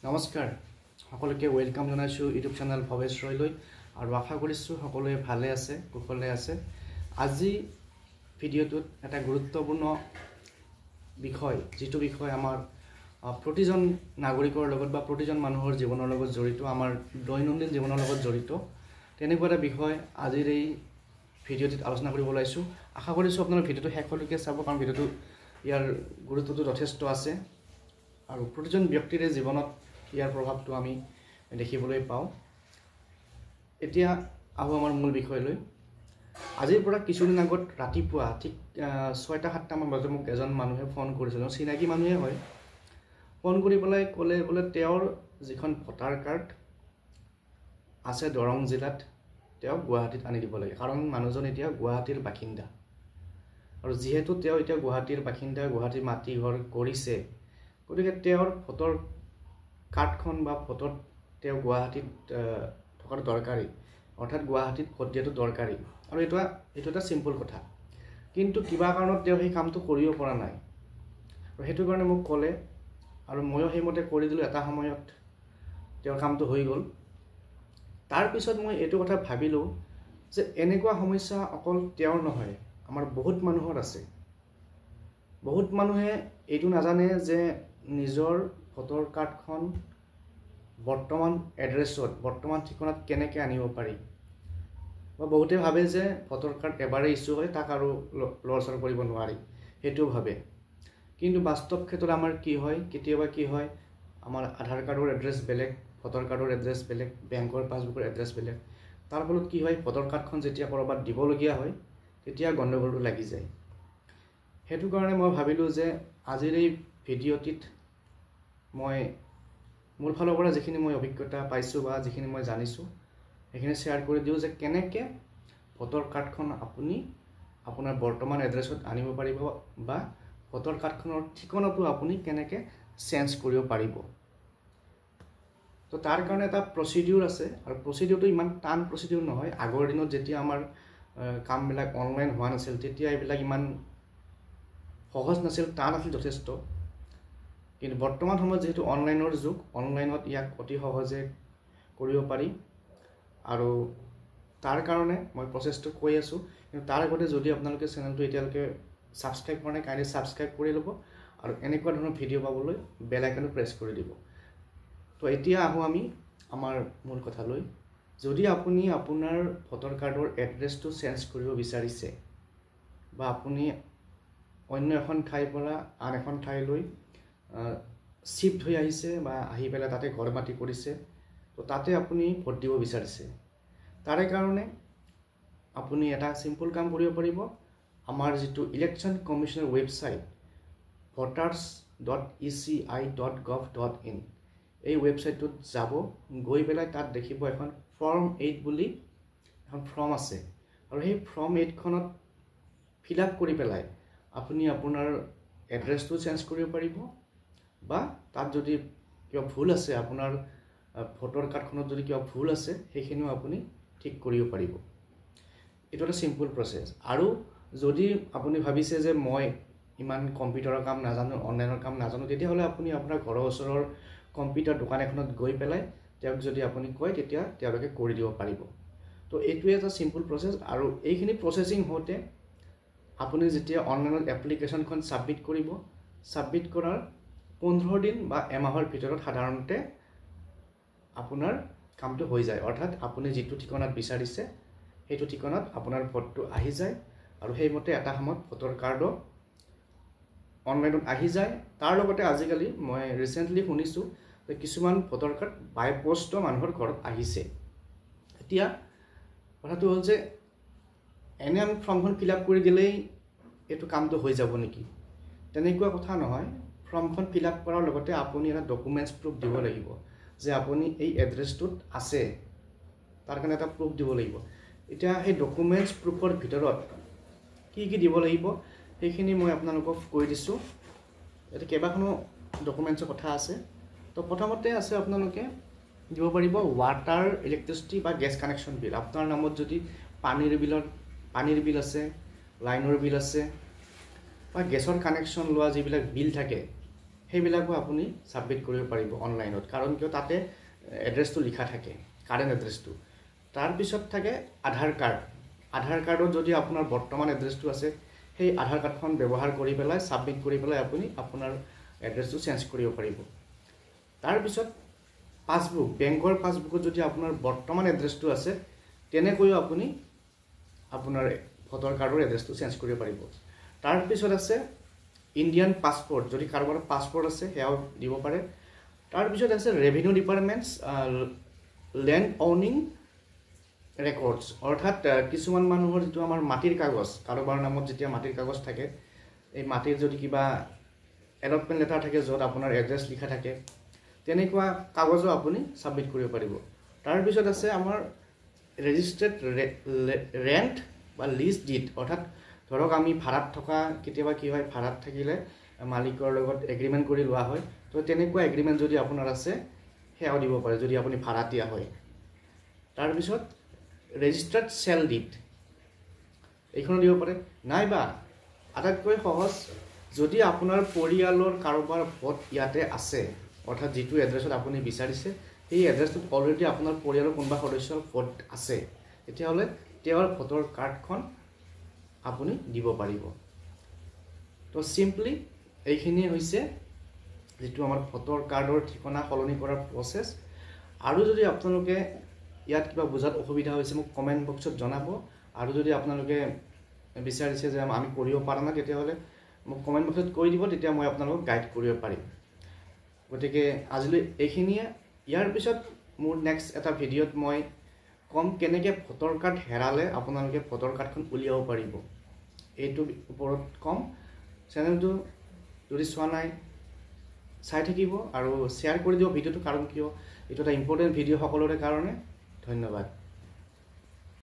নমস্কাৰ সকলোকে ওয়েলকাম জনাইছো ইউটিউব চ্যানেল ভৱেশ ৰয়লৈ আৰু আশা কৰিছো সকলোৱে ভালে আছে কুশলে আছে। আজি ভিডিঅ'টোত এটা গুৰুত্বপূৰ্ণ বিষয় যেটো বিষয় আমাৰ প্ৰতিজন নাগৰিকৰ লগত বা প্ৰতিজন মানুহৰ জীৱনৰ লগত জড়িত, আমাৰ দৈনন্দিন জীৱনৰ লগত জড়িত তেনেকুৱা এটা বিষয় আজিৰ এই ভিডিঅ'টোত আলোচনা কৰিব ওলাইছো। আশা কৰিছো আপোনালোকে ভিডিঅ'টো শেষলৈকে চাব, কাৰণ ভিডিঅ'টো ইয়াৰ গুৰুত্বটো যথেষ্ট আছে আৰু প্ৰতিজন ব্যক্তিৰে জীৱনত ইয়াৰ প্ৰভাৱটো আমি দেখিবলৈ পাওঁ। এতিয়া আহো আমাৰ মূল বিষয়লৈ। আজিৰ পৰা কিছুদিন আগত ৰাতিপুৱা ঠিক ৬টা-৭টা মান বজাত মোক এজন মানুহে ফোন কৰিছিল, চিনাকি মানুহে হয়। ফোন কৰি পেলাই ক'লে বোলে তেওঁৰ যিখন ভোটাৰ কাৰ্ড আছে দৰং জিলাত তেওঁ গুৱাহাটীত আনি দিব লাগে, কাৰণ মানুহজন এতিয়া গুৱাহাটীৰ বাসিন্দা। আৰু যিহেতু তেওঁ এতিয়া গুৱাহাটীৰ বাসিন্দা, গুৱাহাটীৰ মাটি ঘৰ কৰিছে, গতিকে তেওঁৰ ভোটৰ কাৰ্ডখন বা ভোটত তেওঁ গুৱাহাটীত থকাটো দৰকাৰী, অৰ্থাৎ গুৱাহাটীত ভোট দিয়াটো দৰকাৰী। আৰু এইটো এটা চিম্পল কথা, কিন্তু কিবা কাৰণত তেওঁ সেই কামটো কৰিব পৰা নাই আৰু সেইটো কাৰণে মোক ক'লে আৰু ময়ো সেইমতে কৰি দিলোঁ। এটা সময়ত তেওঁৰ কামটো হৈ গ'ল। তাৰপিছত মই এইটো কথা ভাবিলোঁ যে এনেকুৱা সমস্যা অকল তেওঁৰ নহয়, আমাৰ বহুত মানুহৰ আছে। বহুত মানুহে এইটো নাজানে যে নিজৰ ভোটৰ কাৰ্ডখন বৰ্তমান এড্ৰেছত, বৰ্তমান ঠিকনাত কেনেকৈ আনিব পাৰি। বা বহুতে ভাবে যে ভোটৰ কাৰ্ড এবাৰে ইছ্যু হয়, তাক আৰু লৰচৰ কৰিব নোৱাৰি, সেইটোও ভাবে। কিন্তু বাস্তৱ ক্ষেত্ৰত আমাৰ কি হয়, কেতিয়াবা কি হয়, আমাৰ আধাৰ কাৰ্ডৰ এড্ৰেছ বেলেগ, ভোটৰ কাৰ্ডৰ এড্ৰেছ বেলেগ, বেংকৰ পাছবুকৰ এড্ৰেছ বেলেগ। তাৰ ফলত কি হয়, ভোটৰ কাৰ্ডখন যেতিয়া ক'ৰবাত দিবলগীয়া হয় তেতিয়া গণ্ডগোলটো লাগি যায়। সেইটো কাৰণে মই ভাবিলোঁ যে আজিৰ এই ভিডিঅ'টিত মই মোৰ ফালৰ পৰা যিখিনি মই অভিজ্ঞতা পাইছোঁ বা যিখিনি মই জানিছোঁ সেইখিনি শ্বেয়াৰ কৰি দিওঁ যে কেনেকৈ ভোটৰ কাৰ্ডখন আপুনি আপোনাৰ বৰ্তমান এড্ৰেছত আনিব পাৰিব বা ভোটৰ কাৰ্ডখনৰ ঠিকনাটো আপুনি কেনেকৈ চেঞ্জ কৰিব পাৰিব। তো তাৰ কাৰণে এটা প্ৰচিডিউৰ আছে, আৰু প্ৰচিডিউৰটো ইমান টান প্ৰচিডিউৰ নহয়। আগৰ দিনত যেতিয়া আমাৰ কামবিলাক অনলাইন হোৱা নাছিল তেতিয়া এইবিলাক ইমান সহজ নাছিল, টান আছিল যথেষ্ট। কিন্তু বৰ্তমান সময়ত যিহেতু অনলাইনৰ যুগ, অনলাইনত ইয়াক অতি সহজে কৰিব পাৰি। আৰু তাৰ কাৰণে মই প্ৰচেছটো কৈ আছোঁ, কিন্তু তাৰ আগতে যদি আপোনালোকে চেনেলটো এতিয়ালৈকে ছাবস্ক্ৰাইব কৰা নাই, কাইণ্ডলি ছাবস্ক্ৰাইব কৰি ল'ব আৰু এনেকুৱা ধৰণৰ ভিডিঅ' পাবলৈ বেল আইকনটো প্ৰেছ কৰি দিব। তো এতিয়া আহোঁ আমি আমাৰ মূল কথালৈ। যদি আপুনি আপোনাৰ ভোটাৰ কাৰ্ডৰ এড্ৰেছটো চেঞ্জ কৰিব বিচাৰিছে বা আপুনি অন্য এখন ঠাইৰ পৰা আন এখন ঠাইলৈ শিফ্ট হৈ আহিছে বা আহি পেলাই তাতে ঘৰ মাটি কৰিছে, তো তাতে আপুনি ভোট দিব বিচাৰিছে, তাৰে কাৰণে আপুনি এটা চিম্পল কাম কৰিব পাৰিব। আমাৰ যিটো ইলেকশ্যন কমিশ্যনৰ ৱেবছাইট voters.eci.gov.in, এই ৱেবছাইটটোত যাব, গৈ পেলাই তাত দেখিব এখন ফৰ্ম 8 বুলি এখন ফৰ্ম আছে, আৰু সেই ফৰ্ম 8খনত ফিল আপ কৰি পেলাই আপুনি আপোনাৰ এড্ৰেছটো চেঞ্জ কৰিব পাৰিব, বা তাত যদি কিবা ভুল আছে, আপোনাৰ ভোটৰ কাৰ্ডখনত যদি কিবা ভুল আছে সেইখিনিও আপুনি ঠিক কৰিব পাৰিব। এইটো এটা চিম্পল প্ৰচেছ। আৰু যদি আপুনি ভাবিছে যে মই ইমান কম্পিউটাৰৰ কাম নাজানো, অনলাইনৰ কাম নাজানো, তেতিয়াহ'লে আপুনি আপোনাৰ ঘৰৰ ওচৰৰ কম্পিউটাৰ দোকান এখনত গৈ পেলাই তেওঁক যদি আপুনি কয় তেতিয়া তেওঁলোকে কৰি দিব পাৰিব। তো এইটোৱে এটা চিম্পল প্ৰচেছ। আৰু এইখিনি প্ৰচেছিং হওঁতে আপুনি যেতিয়া অনলাইনত এপ্লিকেশ্যনখন ছাবমিট কৰিব, ছাবমিট কৰাৰ 15 দিন বা এমাহৰ ভিতৰত সাধাৰণতে আপোনাৰ কামটো হৈ যায়। অৰ্থাৎ আপুনি যিটো ঠিকনাত বিচাৰিছে সেইটো ঠিকনাত আপোনাৰ ভোটটো আহি যায়, আৰু সেইমতে এটা সময়ত ভোটৰ কাৰ্ডো অনলাইনত আহি যায়। তাৰ লগতে আজিকালি মই ৰিচেণ্টলি শুনিছোঁ যে কিছুমান ভোটৰ কাৰ্ড বাই পোষ্টো মানুহৰ ঘৰত আহিছে। এতিয়া কথাটো হ'ল যে এনে আমি ফৰ্মখন ফিল আপ কৰি দিলেই এইটো কামটো হৈ যাব নেকি? তেনেকুৱা কথা নহয়। ফৰ্মখন ফিল আপ কৰাৰ লগতে আপুনি এটা ডকুমেণ্টছ প্ৰুফ দিব লাগিব যে আপুনি এই এড্ৰেছটোত আছে, তাৰ কাৰণে এটা প্ৰুফ দিব লাগিব। এতিয়া সেই ডকুমেণ্টছ প্ৰুফৰ ভিতৰত কি কি দিব লাগিব সেইখিনি মই আপোনালোকক কৈ দিছোঁ। ইয়াতে কেইবাখনো ডকুমেণ্টছৰ কথা আছে। তো প্ৰথমতে আছে আপোনালোকে দিব পাৰিব ৱাটাৰ, ইলেক্ট্ৰিচিটি বা গেছ কানেকশ্যন বিল। আপোনাৰ নামত যদি পানীৰ বিল আছে, লাইনৰ বিল আছে বা গেছৰ কানেকশ্যন লোৱা যিবিলাক বিল থাকে সেইবিলাকো আপুনি ছাবমিট কৰিব পাৰিব অনলাইনত, কাৰণ কিয় তাতে এড্ৰেছটো লিখা থাকে, কাৰেণ্ট এড্ৰেছটো। তাৰপিছত থাকে আধাৰ কাৰ্ড। আধাৰ কাৰ্ডত যদি আপোনাৰ বৰ্তমান এড্ৰেছটো আছে, সেই আধাৰ কাৰ্ডখন ব্যৱহাৰ কৰি পেলাই ছাবমিট কৰি পেলাই আপুনি আপোনাৰ এড্ৰেছটো চেঞ্জ কৰিব পাৰিব। তাৰপিছত পাছবুক, বেংকৰ পাছবুকত যদি আপোনাৰ বৰ্তমান এড্ৰেছটো আছে, তেনেকৈও আপুনি আপোনাৰ ভোটাৰ কাৰ্ডৰ এড্ৰেছটো চেঞ্জ কৰিব পাৰিব। তাৰপিছত আছে ইণ্ডিয়ান পাছপৰ্ট, যদি কাৰোবাৰ পাছপৰ্ট আছে সেয়াও দিব পাৰে। তাৰপিছত আছে ৰেভিনিউ ডিপাৰ্টমেণ্টছ লেণ্ড অউনিং ৰেকৰ্ডছ, অৰ্থাৎ কিছুমান মানুহৰ যিটো আমাৰ মাটিৰ কাগজ, কাৰোবাৰ নামত যেতিয়া মাটিৰ কাগজ থাকে, এই মাটিৰ যদি কিবা এলটমেণ্ট লেটাৰ থাকে য'ত আপোনাৰ এড্ৰেছ লিখা থাকে, তেনেকুৱা কাগজো আপুনি ছাবমিট কৰিব পাৰিব। তাৰপিছত আছে আমাৰ ৰেজিষ্টাৰ্ড ৰেণ্ট বা লিজ ডিড, অৰ্থাৎ ধৰক আমি ভাড়াত থকা, কেতিয়াবা কি হয় ভাড়াত থাকিলে মালিকৰ লগত এগ্ৰিমেণ্ট কৰি লোৱা হয়, তো তেনেকুৱা এগ্ৰিমেণ্ট যদি আপোনাৰ আছে সেয়াও দিব পাৰে যদি আপুনি ভাড়াতীয়া হয়। তাৰপিছত ৰেজিষ্টাৰ্ড চেল ডিড, এইখনো দিব পাৰে। নাইবা আটাইতকৈ সহজ, যদি আপোনাৰ পৰিয়ালৰ কাৰোবাৰ ভোট ইয়াতে আছে, অৰ্থাৎ যিটো এড্ৰেছত আপুনি বিচাৰিছে সেই এড্ৰেছটোত অলৰেডি আপোনাৰ পৰিয়ালৰ কোনোবা সদস্যৰ ভোট আছে, তেতিয়াহ'লে তেওঁৰ ভোটৰ কাৰ্ডখন আপুনি দিব পাৰিব। তো চিম্পলি এইখিনিয়ে হৈছে যিটো আমাৰ ভোটৰ কাৰ্ডৰ ঠিকনা সলনি কৰাৰ প্ৰচেছ। আৰু যদি আপোনালোকে ইয়াত কিবা বুজাত অসুবিধা হৈছে মোক কমেণ্ট বক্সত জনাব, আৰু যদি আপোনালোকে বিচাৰিছে যে আমি কৰিব পৰা নাই, তেতিয়াহ'লে মোক কমেণ্ট বক্সত কৈ দিব, তেতিয়া মই আপোনালোকক গাইড কৰিব পাৰিম। গতিকে আজিলৈ এইখিনিয়ে। ইয়াৰ পিছত মোৰ নেক্সট এটা ভিডিঅ'ত মই কম কেনেকৈ ভোটৰ কাৰ্ড হেৰালে আপোনালোকে ভোটৰ কাৰ্ডখন উলিয়াব পাৰিব, এইটোৰ ওপৰত কম। চেনেলটো যদি চোৱা নাই চাই থাকিব আৰু শ্বেয়াৰ কৰি দিব ভিডিঅ'টো, কাৰণ কিয় এইটো এটা ইম্পৰ্টেণ্ট ভিডিঅ' সকলোৰে কাৰণে। ধন্যবাদ।